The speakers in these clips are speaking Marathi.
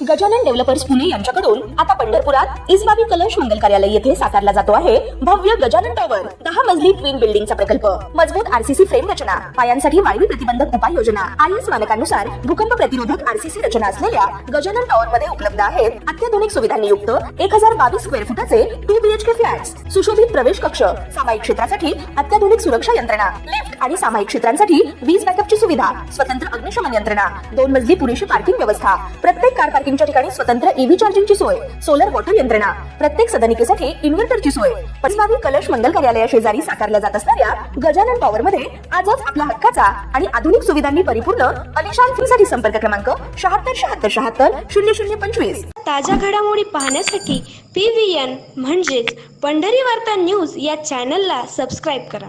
गजानन डेव्हलपर्स पुणे यांच्याकडून आता पंढरपुरात इसबाबी कलश मंगल कार्यालय येथे साकारला जातो आहे भव्य गजानन टॉवर 10 मजली ट्विन बिल्डिंगचा प्रकल्प। मजबूत आरसीसी फ्रेम रचना, पायांसाठी वायू प्रतिबंधक उपाययोजना, आयएस मानकानुसार भूकंप प्रतिरोधक आरसीसी रचना असलेल्या गजानन टॉवर मध्ये उपलब्ध आहेत अत्याधुनिक सुविधांनी युक्त 1022 स्क्वेअर फुटाचे 2 बीएचके फ्लॅट्स, सुशोभित प्रवेश कक्ष, सामायिक क्षेत्रासाठी अत्याधुनिक सुरक्षा यंत्रणा, लिफ्ट आणि सामायिक क्षेत्रांसाठी वीज बॅकअपची सुविधा, स्वतंत्र अग्निशमन यंत्रणा, 2 मजली पुरेशी पार्किंग व्यवस्था, प्रत्येक कार पार्किंगच्या ठिकाणी स्वतंत्र ईव्ही चार्जिंगची सोय, सोलर वॉटर यंत्रणा, प्रत्येक सदनिकेसाठी इन्व्हर्टरची सोय। इसबाबी कलश मंगल कार्यालया शेजारी साकारल्या जात असणाऱ्या गजानन टॉवर मध्ये आजच आपला हक्काचा आणि आधुनिक सुविधांनी परिपूर्ण अलिशान फ्रीसाठी संपर्क क्रमांक 7677700025। ताज्या घडामोडी पाहण्यासाठी PVN म्हणजेच पंढरी वार्ता न्यूज या चॅनलला सबस्क्राईब करा।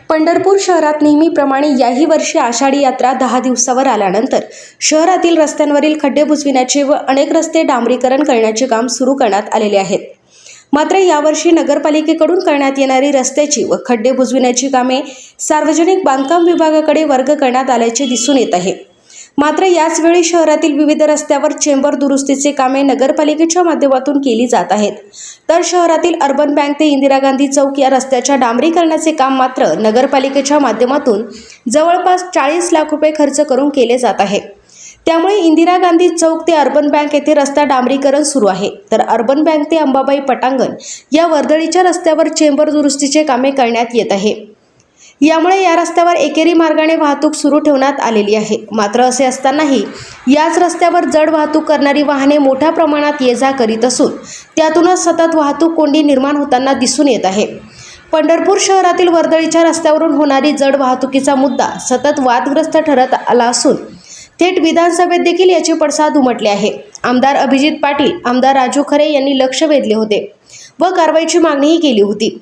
पंढरपूर शहरात नेहमीप्रमाणे याही वर्षी आषाढी यात्रा 10 दिवसावर आल्यानंतर शहरातील रस्त्यांवरील खड्डे बुजविण्याचे व अनेक रस्ते डांबरीकरण करण्याचे काम सुरू करण्यात आलेले आहेत। मात्र यावर्षी नगरपालिकेकडून करण्यात येणारी रस्त्याची व खड्डे बुजविण्याची कामे सार्वजनिक बांधकाम विभागाकडे वर्ग करण्यात आल्याचे दिसून येत आहे। मात्र याच वेळी शहरातील विविध रस्त्यावर चेंबर दुरुस्तीचे कामे नगरपालिकेच्या माध्यमातून केली जात आहेत, तर शहरातील अर्बन बँक ते इंदिरा गांधी चौक या रस्त्याच्या डांबरीकरणाचे काम मात्र नगरपालिकेच्या माध्यमातून जवळपास 40 लाख रुपये खर्च करून केले जात आहे। त्यामुळे इंदिरा गांधी चौक ते अर्बन बँक येथे रस्ता डांबरीकरण सुरू आहे, तर अर्बन बँक ते अंबाबाई पटांगण या वर्दळीच्या रस्त्यावर चेंबर दुरुस्तीचे कामे करण्यात येत आहे। यामुळे या रस्त्यावर एकेरी मार्गाने वाहतूक सुरू ठेवण्यात आलेली आहे। मात्र असे असतानाही याच रस्त्यावर जड वाहतूक करणारी वाहने मोठ्या प्रमाणात ये जा करीत असून त्यातूनच सतत वाहतूक कोंडी निर्माण होताना दिसून येत आहे। पंढरपूर शहरातील वर्दळीच्या रस्त्यावरून होणारी जड वाहतुकीचा मुद्दा सतत वादग्रस्त ठरत आला असून थेट विधानसभेत देखील याचे पडसाद उमटले आहे। आमदार अभिजित पाटील, आमदार राजू खरे यांनी लक्ष वेधले होते व कारवाईची मागणीही केली होती।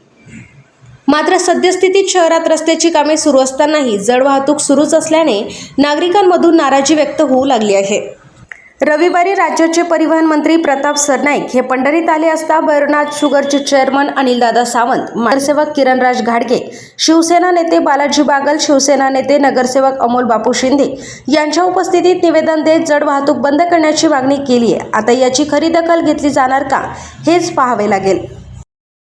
मात्र सद्यस्थितीत शहरात रस्त्याची कामे सुरू असतानाही जड वाहतूक सुरूच असल्याने नागरिकांमधून नाराजी व्यक्त होऊ लागली आहे। रविवारी राज्याचे परिवहन मंत्री प्रताप सरनाईक हे पंढरीत आले असता भैरवनाथ शुगरचे चेअरमन अनिलदादा सावंत, नगरसेवक किरणराज घाडगे, शिवसेना नेते बालाजी बागल, शिवसेना नेते नगरसेवक अमोल बापू शिंदे यांच्या उपस्थितीत निवेदन देत जड वाहतूक बंद करण्याची मागणी केली आहे। आता याची खरी दखल घेतली जाणार का हेच पाहावे लागेल।